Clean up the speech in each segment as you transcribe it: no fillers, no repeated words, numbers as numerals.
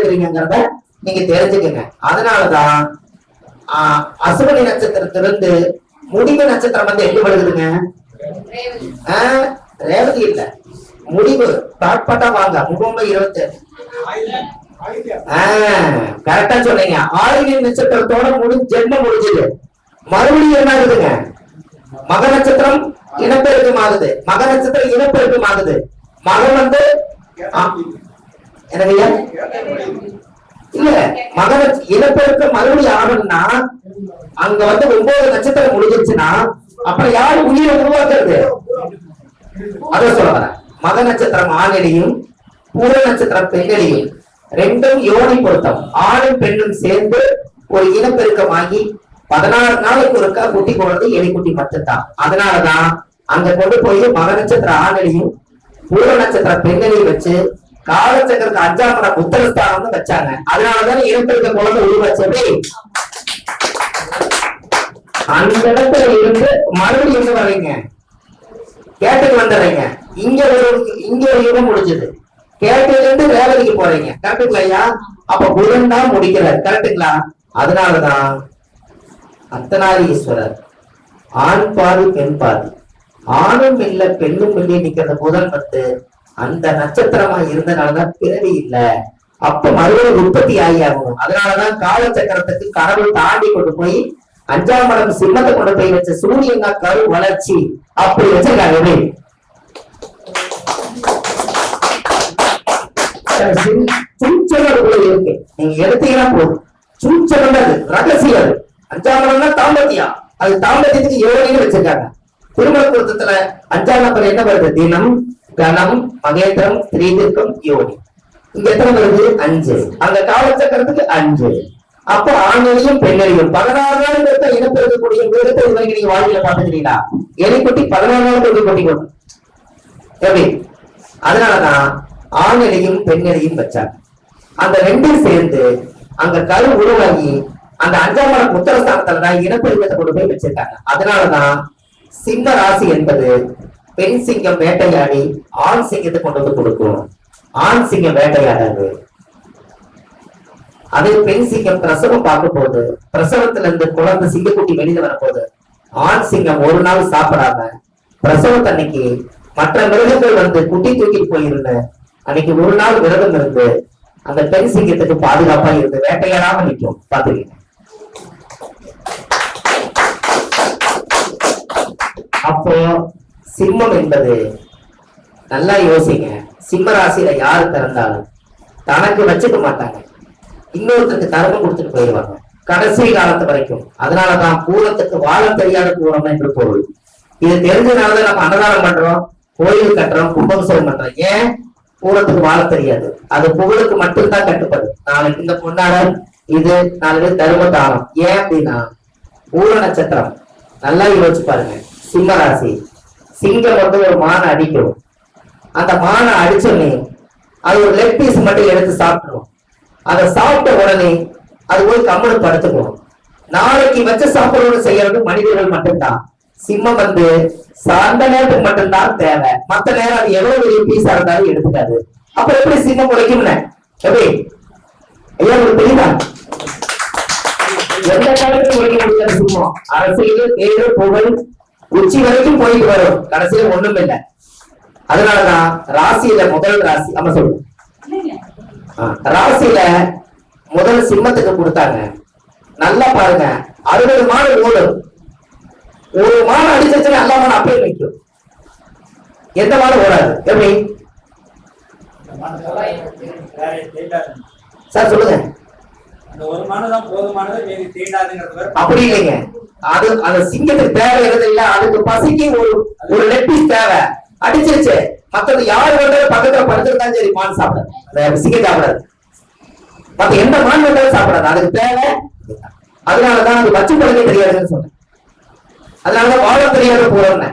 இருக்கிறீங்கிறத நீங்க தெரிஞ்சுக்கங்க. அதனாலதான் அசுவனி நட்சத்திரத்திலிருந்து முடிவு நட்சத்திரம் வந்து எங்க வருதுங்க? ரேவதி இல்ல, முடிவு. பாட்பாட்டா வாங்க. முகம்பை 27. கரெக்டா சொன்னீங்க. ஆயுத நட்சத்திரத்தோட ஜென்மம் முடிஞ்சது. மறுபடியும் என்ன ஆகுதுங்க? மக நட்சத்திரம் இனப்பெருக்கம் ஆகுது. மக நட்சத்திரம் இனப்பெருக்கம் ஆகுது. மகன் வந்து எனக்கு இல்ல, மக இனப்பெருக்கம் மறுபடியும் ஆகணும்னா அங்க வந்து 9 நட்சத்திரம் முடிஞ்சிருச்சுன்னா அப்புறம் யாரு உயிரை உருவாக்குறது? அத சொல்ல வரேன். மக நட்சத்திரம் ஆணிலையும் பூர நட்சத்திரம் பெண்ணிலையும் ரெண்டும் யோனி பொருத்தம். ஆணும் பெண்ணும் சேர்ந்து ஒரு இனப்பெருக்கமாகி 16 நாளைக்கு ஒருக்கா குட்டி போடுறது எலிக்குட்டி மட்டும்தான். அதனாலதான் அங்க கொண்டு போய் மக நட்சத்திர ஆணிலையும் பூர நட்சத்திர பெண்ணிலையும் வச்சு காலச்சக்கரத்துக்கு 5ஆம் இடம் உத்தரஸ்தானம் வச்சாங்க. அதனாலதான் இனப்பெருக்க குழந்தை உருவாச்சு. அந்த இடத்துல இருந்து மறுபடியும் எங்க வர்றீங்க? கேட்டுக்கு வந்துடுறீங்க. இங்க ஒரு யுகம் முடிஞ்சது. கேட்டுல இருந்து ரேவதிக்கு போறீங்க. கரெக்டுங்களா ஐயா? அப்ப புதன் தான் முடிக்கிறார். கரெக்டுங்களா? அதனாலதான் அர்த்தநாரீஸ்வரர் ஆண் பாதி பெண் பாதி, ஆணும் இல்ல பெண்ணும் இல்ல நிக்கிற புதன் வந்து அந்த நட்சத்திரமா இருந்தனாலதான் பிறவி இல்ல. அப்ப மறுபடியும் உற்பத்தி ஆகி ஆகணும். அதனாலதான் காலச்சக்கரத்துக்கு கடவுள் தாண்டி கொண்டு போய் 5ஆம் இடம் சிம்மத்தை கொண்டு போய் வச்ச சூரியன் கரு வளர்ச்சி அப்படி வச்சிருக்காங்க. சூச்சலுக்குள்ள இருக்கு. நீங்க எடுத்தீங்கன்னா போதும். சூச்சல் ரகசியம். 5ஆம் இடம் தாம்பத்தியம். அது தாம்பத்தியத்துக்கு யோனின்னு வச்சிருக்காங்க. திருமண பொருத்தத்துல 5ஆம் நம்பர் என்ன வருது? தினம், கணம், மகேந்திரம், திரீதிர்க்கம், யோனி. இங்க எத்தனை வருது? 5. அந்த காலச்சக்கரத்துக்கு 5. அப்போ ஆண்களையும் பெண்களையும் 16 நாள் பேர்த்த இனப்பெருக்கக்கூடிய விதத்தை இதுவரைக்கும் நீங்க வாழ்க்கையில பாத்துக்கிறீங்களா? எலிக்குட்டி 14 நாள் கொட்டி கொண்டு எப்படி? அதனாலதான் ஆண்களையும் பெண்களையும் வச்சாங்க. அந்த ரெண்டும் சேர்ந்து அங்க கரு உருவாகி அந்த 5ஆம் இடம் உத்தரஸ்தானத்துலதான் இனப்பெருக்கத்தை கொண்டு போய் வச்சிருக்காங்க. அதனாலதான் சிம்ம ராசி என்பது பெண் சிங்கம் வேட்டையாடி ஆண் சிங்கத்தை கொண்டு வந்து கொடுக்கும். ஆண் சிங்கம் வேட்டையாடாது. அதே பெண் சிங்கம் பிரசவம் பார்க்க போது, பிரசவத்துல இருந்து குழந்தை சிங்கக்குட்டி வெளியில வரப்போது ஆண் சிங்கம் ஒரு நாள் சாப்பிடாம பிரசவத்தன்னைக்கு மற்ற மிருகங்கள் வந்து குட்டி தூக்கிட்டு போயிருந்த அன்னைக்கு ஒரு நாள் விரதம் இருந்து அந்த பெண் சிங்கத்துக்கு பாதுகாப்பா இருந்து வேட்டையாடாம நிற்கும். பாத்துக்கீங்க. அப்போ சிம்மம் என்பது நல்லா யோசிங்க. சிம்ம ராசியில யாரு பிறந்தாலும் தனக்கு வச்சுக்க மாட்டாங்க, இன்னொருத்தருக்கு தர்மம் கொடுத்துட்டு போயிடுவாங்க கடைசி காலத்து வரைக்கும். அதனாலதான் பூரத்துக்கு வாழ தெரியாத பூரம் என்று பொருள். இது தெரிஞ்சதுனாலதான் நம்ம அன்னதானம் பண்றோம், கோயில் கட்டுறோம், கும்பாபிஷேகம் பண்றோம். ஏன்? பூரத்துக்கு வாழ தெரியாது. அது புகழுக்கு மட்டும்தான் கட்டுப்படு. நாளைக்கு இந்த பொன்னாடம் இது, நாளைக்கு தர்ம தானம். ஏன் அப்படின்னா பூர நட்சத்திரம் நல்லா யோசிச்சு பாருங்க. சிம்ம ராசி சிங்கம் வந்து ஒரு மானை அடிக்கும். அந்த மானை அடிச்சோடனே அது ஒரு லெக் பீஸ் மட்டும் எடுத்து சாப்பிட்டுரும். அதை சாப்பிட்ட உடனே அது போய் கம்மனு படுத்துக்கும். நாளைக்கு வச்ச சாப்பிடணும்னு செய்யறது மனிதர்கள் மட்டும்தான். சிம்மம் வந்து அந்த நேரத்துக்கு மட்டும்தான் தேவை. மத்த நேரம் அது எவ்வளவு பெரிய பீஸா இருந்தாலும் எடுத்துக்காது. அப்புறம் எப்படி சிம்மம் உழைக்கும்னு எப்படி ஐயா உங்களுக்கு தெரியுதா? எந்த காலத்துக்கு உழைக்க முடியாது சிம்மம். அரசியல், தேர்தல், புகழ் உச்சி வரைக்கும் போயிட்டு வரும், கடைசியில ஒண்ணும் இல்லை. அதனாலதான் ராசியில முதல் ராசி நம்ம சொல்லுவோம். ராசியில முதல் சிம்மத்துக்கு கொடுத்தாங்க. நல்லா பாருங்க, 60 மாடு ஓடும். ஒரு மாடு அடிச்சிருச்சுன்னா எல்லா மாடு அப்படியே நிற்கும். எந்த மாடு ஓடாது. எப்படி சார் சொல்லுங்க? அப்படி இல்லைங்க. அது அந்த சிங்கத்துக்கு தேவை இல்ல, அதுக்கு பசிக்கு ஒரு லெக் பீஸ் தேவை. அடிச்சிருச்சு, மத்தது யாரு வந்தாலும் பக்கத்துல படுத்துருந்தாலும் சரி மான் சாப்பிடாது, சிங்கம் சாப்பிடாது. மத்த எந்த மான் வந்தாலும் சாப்பிடாது, அதுக்கு தேவை. அதனாலதான் அது வச்சு பழக தெரியாதுன்னு சொன்னேன். அதனாலதான் வாழ தெரியாத போறோம்னு.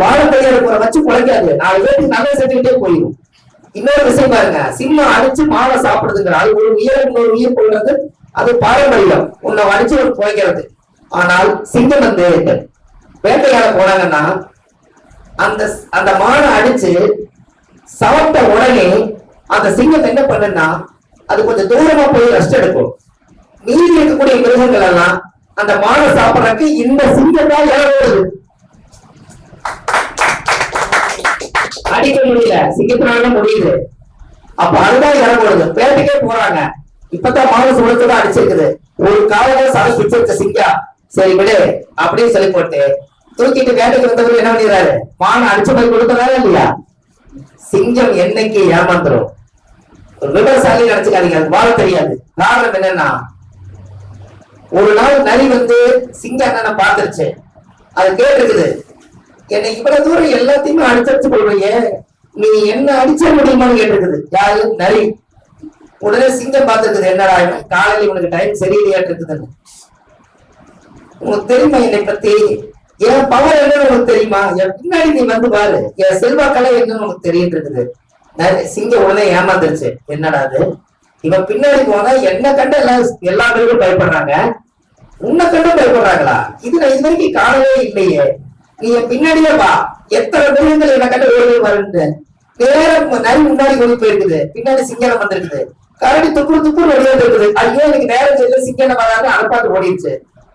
வாழ தெரியாத போற வச்சு குழைக்காது, 4 பேருக்கு நல்ல செஞ்சுக்கிட்டே போயிடும். இன்னொரு விஷயம் பாருங்க, சிம்மம் அடிச்சு மாலை சாப்பிடுதுங்கிற அது ஒரு உயிர், இன்னொரு உயிர் கொள்றது அது பாரம்பரியம், உன்னை அடிச்சு ஒரு குறைக்கிறது. ஆனால் சிங்கம் வந்து வேட்டையாட போனாங்கன்னா அந்த மானை அடிச்சு சாப்பிட்ட உடனே அந்த சிங்கம் என்ன பண்ணுன்னா அது கொஞ்சம் தூரமா போய் ரெஸ்ட் எடுக்கும். மீதி இருக்கக்கூடிய மிருகங்கள் எல்லாம் அந்த மானை சாப்பிடறதுக்கு இந்த சிங்கம் தான் இறங்குறது. அடிக்க முடியல, சிங்கத்தினால முடியுது. அப்ப அதுதான் இறங்குறது. பேட்டுக்கே போறாங்க. இப்பதான் மாவு சுழத்துதான் அடிச்சிருக்குது. ஒரு காலையில சடை பிடிச்சிருக்க சிங்கம் சரி விடு அப்படின்னு சொல்லி போட்டு தூக்கிட்டு வேட்டைக்கு வந்தவர் என்ன பண்ணிடுறாரு, மானை அடிச்சு போய் கொடுத்ததால இல்லையா. சிங்கம் என்னைக்கு ஏமாந்துரும். ஒரு விவசாயி நினைச்சுக்காதீங்க, அது வாழ தெரியாது. காரணம் என்னன்னா, ஒரு நாள் நரி வந்து சிங்கம் என்னன்னு பாத்துருச்சு. அது கேட்டிருக்குது, என்னை இவ்வளவு தூரம் எல்லாத்தையுமே அடிச்சடிச்சு கொள்வையே, நீ என்ன அடிச்ச முடியுமான்னு கேட்டிருக்குது. யாரு? நரி. உடனே சிங்கம் பார்த்துருக்குது, என்னடா காலையில உனக்கு டைம் சரியில்லையாட்டு இருக்குதுன்னு. உனக்கு தெரியுமா என்னை பத்தி, என் பவர் என்னன்னு உனக்கு தெரியுமா, என் பின்னாடி நீ வந்து பாரு, என் செல்வாக்கலை என்னன்னு உனக்கு தெரியும் இருக்குது. சிங்கம் உடனே ஏமாந்துருச்சு. என்னடா அது, இவன் பின்னாடி போனா என்ன கண்டு எல்லா பேரும் பயப்படுறாங்க, உன்னை கண்டு பயப்படுறாங்களா, இது நான் இது வரைக்கும் காணவே இல்லையே, நீ என் பின்னாடியே வா, எத்தனை மிருகங்கள் என்ன கண்டு ஓடி வருன்னு நேரம் நரி முன்னாடி ஓடி போயிருக்குது. பின்னாடி சிங்கம் வந்திருக்குது. கரடி துப்புரு துப்புரு ஓடியாது இருக்குது. ஐயோ எனக்கு நேரம் தெரியல, சிங்கம் வராது அனுப்பாட்டு ஓடிடுச்சு.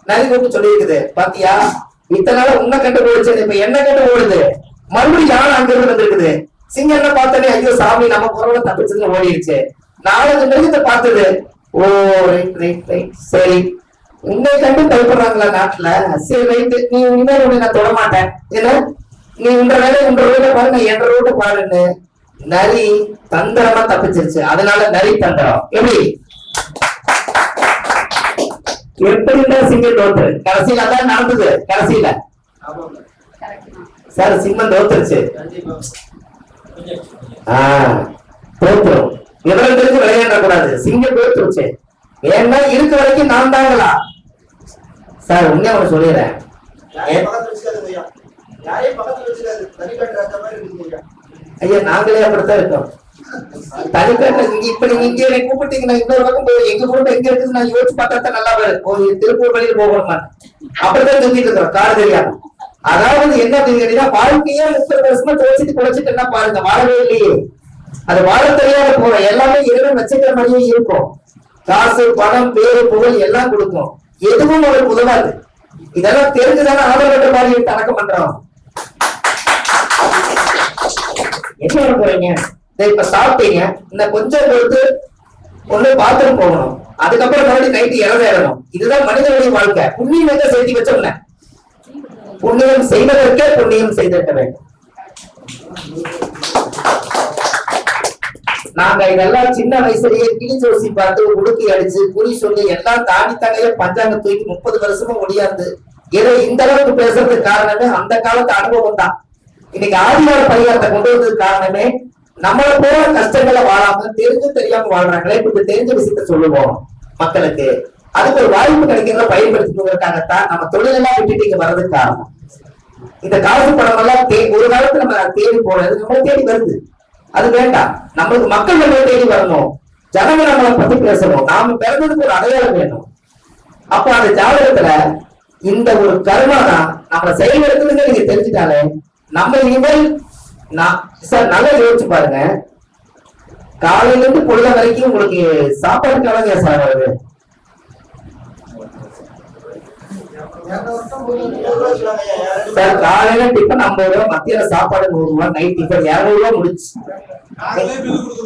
நரி கூப்பிட்டு சொல்லியிருக்குது, பாத்தியா இத்தனை நாள் உன்னை கண்டு ஓடிச்சு, இப்ப என்ன கண்டு ஓடுது, மறுபடியும் யானை அங்கிருந்து வந்திருக்குது. சிங்கம் என்ன பார்த்தனே, ஐயோ சாமி நம்ம குரலை தப்பிச்சதுன்னு ஓடிடுச்சு. நாலஞ்சு மிருகத்தை பார்த்தது. ஓ ரைட் ரைட் ரைட், சரி உன்னை கண்டு பயப்படுறாங்களா நாட்டுல, சரி ரைட்டு, நீ இனிமேல் உன்னை நான் தொட மாட்டேன், ஏன்னா நீ உன்ற வேலை உன்ற ரோட பாரு, நான் என்ற ரோட பாருன்னு நரி தந்திரமா தப்பிச்சிருச்சு. அதனால நரி தந்திரம். எப்படி எப்படி சிங்கம் தோற்று, கடைசியில அதான் நடந்தது. கடைசியில சார் சிங்கம் தோத்துருச்சு. தோத்துரும். விவரங்களுக்கு விளையாட கூடாது. சிங்கம் தோத்துருச்சு. ஏன்னா இருக்க வரைக்கும் நான் தாங்களா சார், உண்மையா அவனை சொல்லிடுறேன். ஐயா நாங்களே அப்படித்தான் இருக்கோம். தனிப்பட்ட இப்ப நீங்க இங்க என்னை கூப்பிட்டீங்கன்னா இன்னொரு பக்கம் போய் எங்க கூட எங்க இருக்குது நான் யோசிச்சு பார்த்தா நல்லா வரும். திருப்பூர் வழியில் போகணுமா அப்படித்தான் தூக்கிட்டு இருக்கிறோம், காடு தெரியாம. அதாவது என்ன கேட்டீங்கன்னா, வாழ்க்கையே 30 வருஷமா தோச்சிட்டு குழைச்சிட்டு என்ன பாருங்க, வாழவே இல்லையே. அது வாழ தெரியாத போற எல்லாமே இறைவன் வச்சுக்கிற மாதிரியே இருக்கும். காசு பணம் பேரு புகழ் எல்லாம் கொடுக்கும், எதுவும் அவருக்கு உதவாது. இதெல்லாம் தெரிஞ்சுதானே ஆதரவற்ற மாதிரி அடக்கம் பண்றோம். என்ன பண்ண போறீங்க, இப்ப சாப்பிட்டீங்க, இந்த கொஞ்சம் பொறுத்து ஒண்ணு பாத்ரூம் போகணும், அதுக்கப்புறம் மறுபடியும் நைட்டு இறந்துடணும். இதுதான் மனிதனுடைய வாழ்க்கை. புண்ணியம் எங்க சேர்த்து வச்சோம்ல, புண்ணியம் செய்வதற்கே புண்ணியம் செய்திருக்க வேண்டும். நாங்க இதெல்லாம் சின்ன வயசுலயே கிளி ஜோசி பார்த்து உடுக்கி அடிச்சு குறி சொல்லி எல்லாம் தாண்டி தாங்க பஞ்சாங்க தூக்கி 30 வருஷமா முடியாது. ஏதோ இந்த அளவுக்கு பேசுறதுக்கு காரணமே அந்த காலத்து அனுபவம் தான். இன்னைக்கு ஆதிவார பரிகாரத்தை கொண்டு வந்ததுக்கு காரணமே நம்மள போல கஷ்டங்களை வாழாம தெரிஞ்சு தெரியாம வாழ்றாங்களே, கொஞ்சம் தெரிஞ்ச விஷயத்த சொல்லுவோம் மக்களுக்கு. அதுக்கு ஒரு வாய்ப்பு கிடைக்கிறத பயன்படுத்திக்கிறதுக்காகத்தான் நம்ம தொழிலெல்லாம் விட்டுட்டு இங்க வர்றதுக்கு காரணம். இந்த காசு பணம் எல்லாம் ஒரு காலத்துல நம்ம தேடி போனது நம்மளை தேடி வருது. அது வேண்டாம், நம்மளுக்கு மக்கள் நம்மளை தேடி வரணும், ஜனங்க நம்மளை பத்தி பேசணும், நாம பிறந்ததுக்கு ஒரு அடையாளம் வேணும். அப்ப அந்த ஜாதகத்துல இந்த ஒரு கர்மா தான் நம்மளை செயல்படுத்துறதுன்னு நீங்க தெரிஞ்சுட்டாலே நம்ம இனிமேல் சார் நல்லா யோசிச்சு பாருங்க. காலையில இருந்து பொழுத வரைக்கும் உங்களுக்கு சாப்பாடு கலங்க சார் வருது. சார் காலையில டிஃபன் 50 ரூபா, மத்தியான சாப்பாடு 100 ரூபா, நைட் டிஃபன் 200 ரூபா முடிச்சு.